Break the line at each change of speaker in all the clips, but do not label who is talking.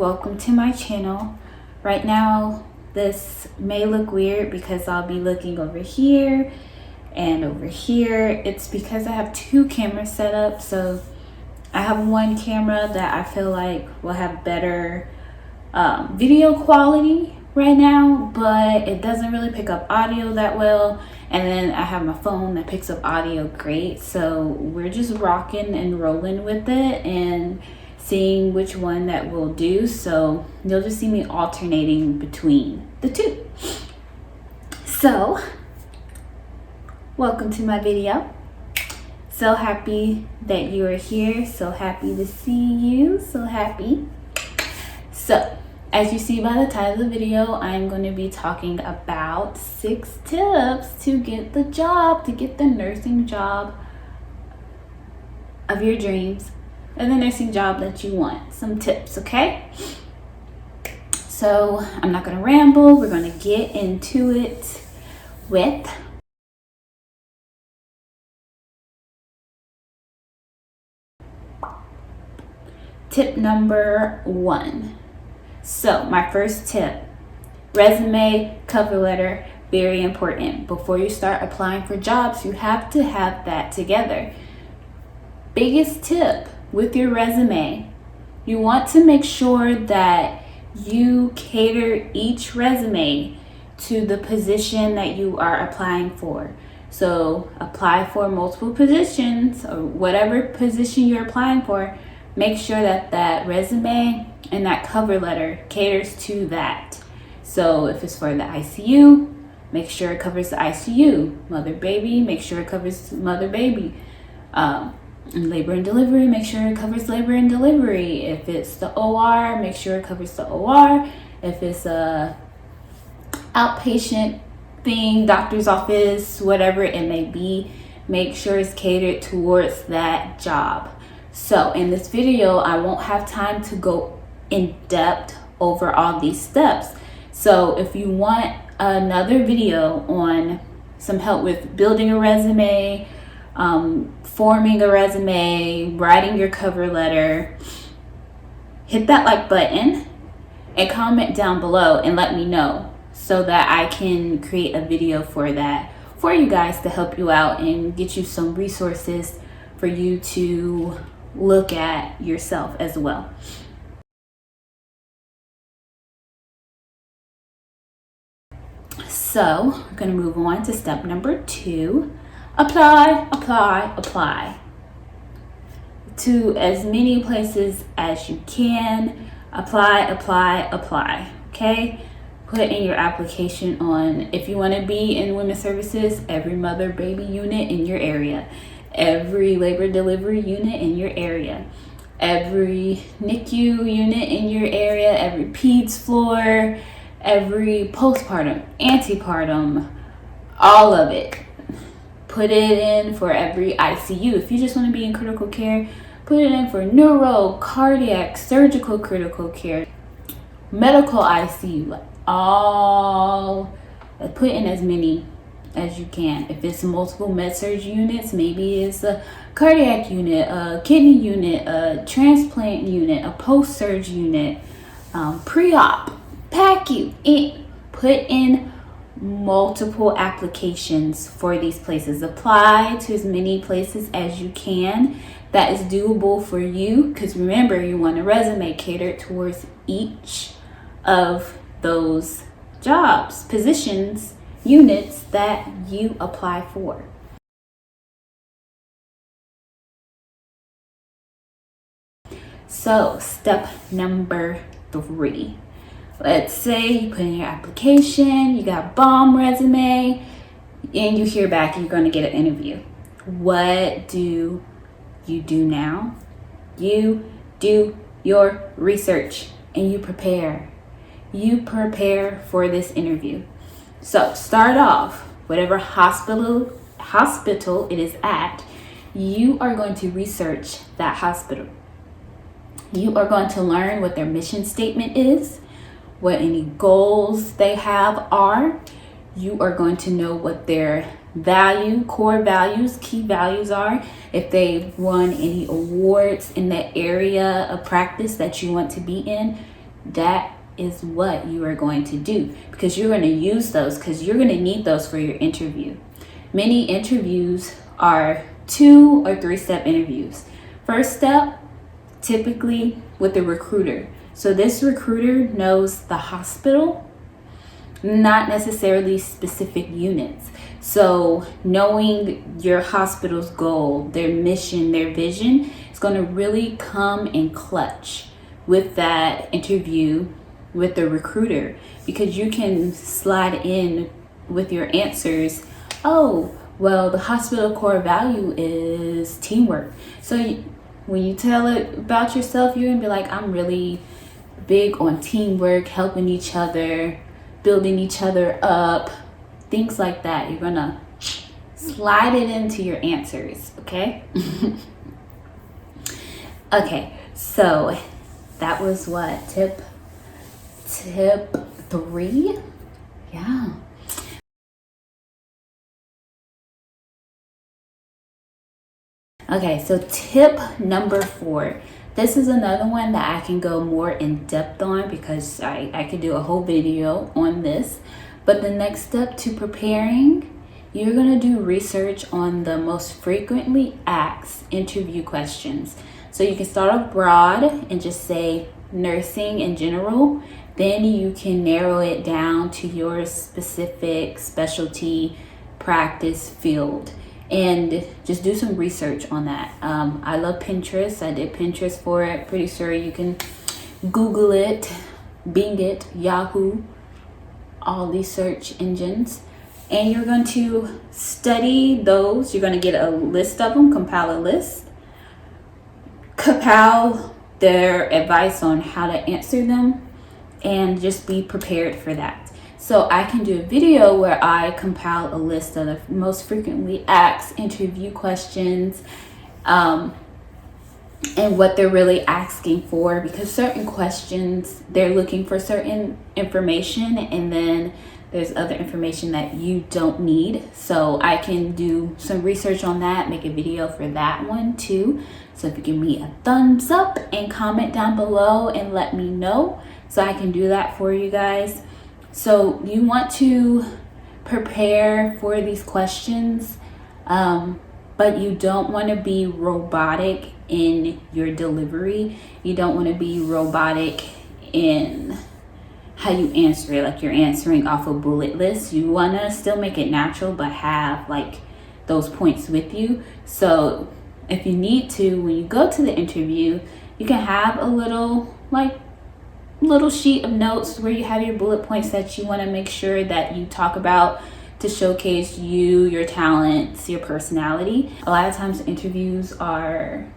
welcome to my channel. Right now this may look weird because I'll be looking over here and over here. It's because I have two cameras set up. So I have one camera that I feel like will have better video quality right now, but it doesn't really pick up audio that well. And then I have my phone that picks up audio great. So we're just rocking and rolling with it and seeing which one that will do. So you'll just see me alternating between the two. So welcome to my video. So happy that you are here. So happy to see you. So happy. So as you see by the title of the video, I'm going to be talking about 6 tips to get the job, to get the nursing job of your dreams and the nursing job that you want. Some tips, okay? So I'm not going to ramble. We're going to get into it with tip number 1. So my first tip, resume, cover letter, very important. Before you start applying for jobs, you have to have that together. Biggest tip with your resume, you want to make sure that you cater each resume to the position that you are applying for. So apply for multiple positions or whatever position you're applying for. Make sure that that resume and that cover letter caters to that. So if it's for the ICU, make sure it covers the ICU. Mother baby, make sure it covers mother baby. Labor and delivery, make sure it covers labor and delivery. If it's the OR, make sure it covers the OR. If it's a outpatient thing, doctor's office, whatever it may be, make sure it's catered towards that job. So in this video, I won't have time to go in depth over all these steps. So if you want another video on some help with building a resume, forming a resume, writing your cover letter, hit that like button and comment down below and let me know so that I can create a video for that for you guys to help you out and get you some resources for you to look at yourself as well. So we're going to move on to step number 2. Apply, apply, apply to as many places as you can. Apply, apply, apply. Okay, put in your application on, if you want to be in women's services, every mother baby unit in your area, every labor delivery unit in your area, every NICU unit in your area, every peds floor, every postpartum, antepartum, all of it. Put it in for every ICU. If you just want to be in critical care, put it in for neuro, cardiac, surgical critical care, medical ICU, all. Put in as many as you can. If it's multiple med-surg units, maybe it's a cardiac unit, a kidney unit, a transplant unit, a post-surg unit, pre-op, PACU. Put in multiple applications for these places. Apply to as many places as you can that is doable for you, because remember, you want a resume catered towards each of those jobs, positions, units that you apply for. So step number 3. Let's say you put in your application, you got a bomb resume, and you hear back and you're going to get an interview. What do you do now? You do your research and you prepare. You prepare for this interview. So start off, whatever hospital it is at, you are going to research that hospital. You are going to learn what their mission statement is, what any goals they have are. You are going to know what their core values, key values are. If they've won any awards in that area of practice that you want to be in, that is what you are going to do, because you're going to use those, because you're going to need those for your interview. Many interviews are 2 or 3 step interviews. First step, typically with the recruiter. So this recruiter knows the hospital, not necessarily specific units. So knowing your hospital's goal, their mission, their vision is going to really come in clutch with that interview with the recruiter, because you can slide in with your answers. Oh, well, the hospital core value is teamwork. So when you tell it about yourself, you're gonna be like, I'm really big on teamwork, helping each other, building each other up, things like that. You're gonna slide it into your answers, okay? Okay, so that was what, tip 3? Yeah. Okay, so tip number 4. This is another one that I can go more in depth on, because I could do a whole video on this. But the next step to preparing, you're going to do research on the most frequently asked interview questions. So you can start off broad and just say nursing in general. Then you can narrow it down to your specific specialty, practice, field, and just do some research on that. I love Pinterest. I did Pinterest for it. Pretty sure you can Google it, Bing it, Yahoo, all these search engines. And you're going to study those. You're going to get a list of them, compile a list, compile their advice on how to answer them, and just be prepared for that. So I can do a video where I compile a list of the most frequently asked interview questions, and what they're really asking for, because certain questions, they're looking for certain information, and then there's other information that you don't need. So I can do some research on that, make a video for that one too. So if you give me a thumbs up and comment down below and let me know, so I can do that for you guys. So you want to prepare for these questions, but you don't want to be robotic in your delivery. You don't want to be robotic in how you answer it, like you're answering off a bullet list. You want to still make it natural, but have like those points with you. So if you need to, when you go to the interview, you can have a little sheet of notes where you have your bullet points that you want to make sure that you talk about to showcase you, your talents, your personality. A lot of times interviews are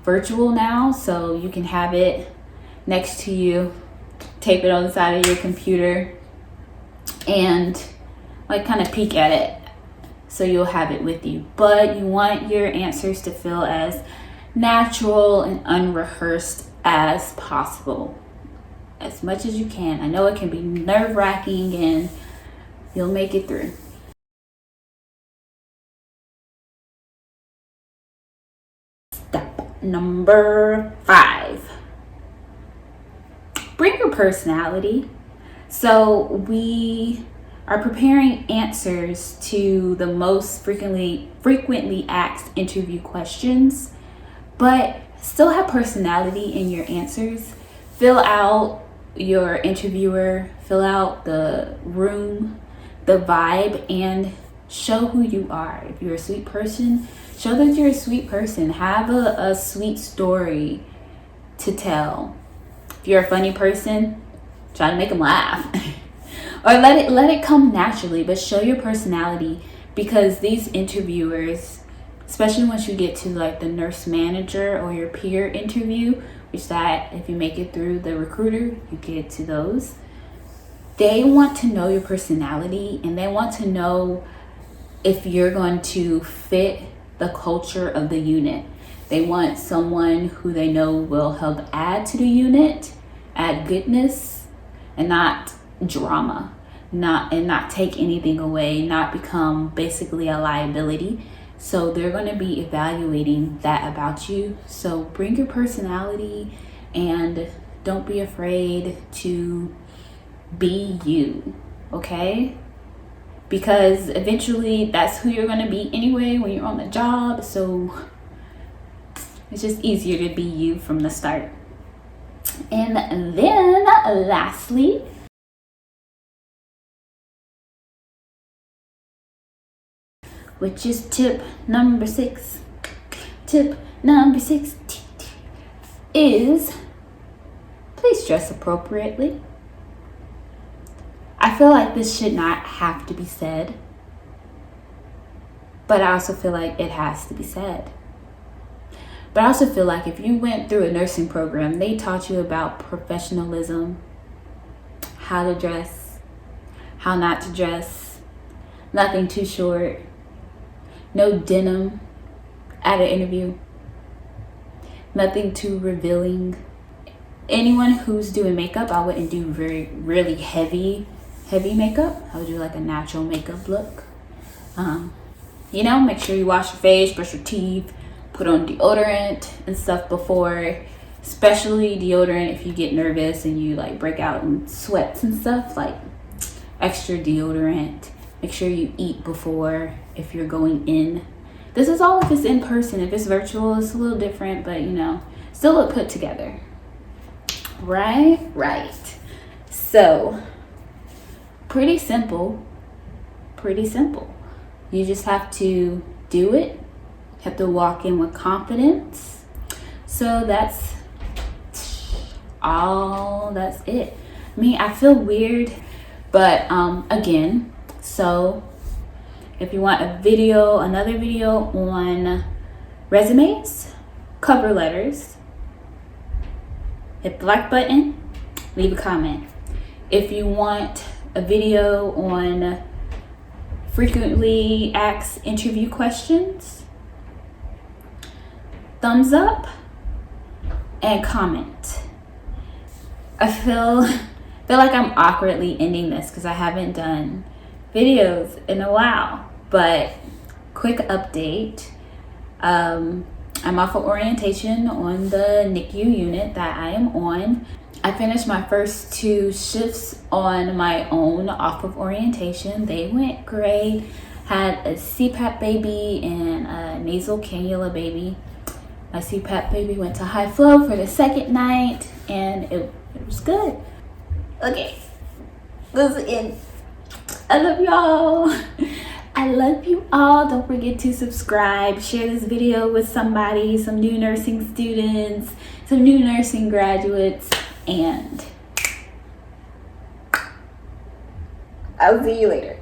virtual now, so you can have it next to you, tape it on the side of your computer, and like kind of peek at it, so you'll have it with you. But you want your answers to feel as natural and unrehearsed as possible, as much as you can. I know it can be nerve-wracking, and you'll make it through. Step number 5. Bring your personality. So we are preparing answers to the most frequently asked interview questions, but still have personality in your answers. Fill out your interviewer, fill out the room, the vibe, and show who you are. If you're a sweet person, show that you're a sweet person. Have a sweet story to tell. If you're a funny person, try to make them laugh. Or let it come naturally, but show your personality, because these interviewers, especially once you get to like the nurse manager or your peer interview, which that if you make it through the recruiter, you get to those. They want to know your personality, and they want to know if you're going to fit the culture of the unit. They want someone who they know will help add to the unit, add goodness, and not drama, not take anything away, not become basically a liability. So they're going to be evaluating that about you. So bring your personality and Don't be afraid to be you, okay? Because eventually that's who you're going to be anyway when you're on the job. So it's just easier to be you from the start. And then lastly, which is tip number 6. Tip number 6 is please dress appropriately. I feel like this should not have to be said, but I also feel like it has to be said. But I also feel like if you went through a nursing program, they taught you about professionalism, how to dress, how not to dress, nothing too short, no denim at an interview, nothing too revealing. Anyone who's doing makeup, I wouldn't do really heavy makeup. I would do like a natural makeup look. Make sure you wash your face, brush your teeth, put on deodorant and stuff before, especially deodorant if you get nervous and you like break out in sweats and stuff, like extra deodorant. Make sure you eat before if you're going in. This is all if it's in person. If it's virtual, it's a little different, but still look put together. Right. So, pretty simple. You just have to do it. You have to walk in with confidence. So that's it. I mean, I feel weird, but again, so if you want another video on resumes, cover letters, hit the like button, leave a comment. If you want a video on frequently asked interview questions, thumbs up and comment. I feel like I'm awkwardly ending this because I haven't done videos in a while, but quick update. I'm off of orientation on the NICU unit that I am on. I finished my first 2 shifts on my own off of orientation. They went great. Had a CPAP baby and a nasal cannula baby. My CPAP baby went to high flow for the second night and it was good. Okay, this is it. I love y'all. I love you all. Don't forget to subscribe. Share this video with somebody, some new nursing students, some new nursing graduates, and I'll see you later.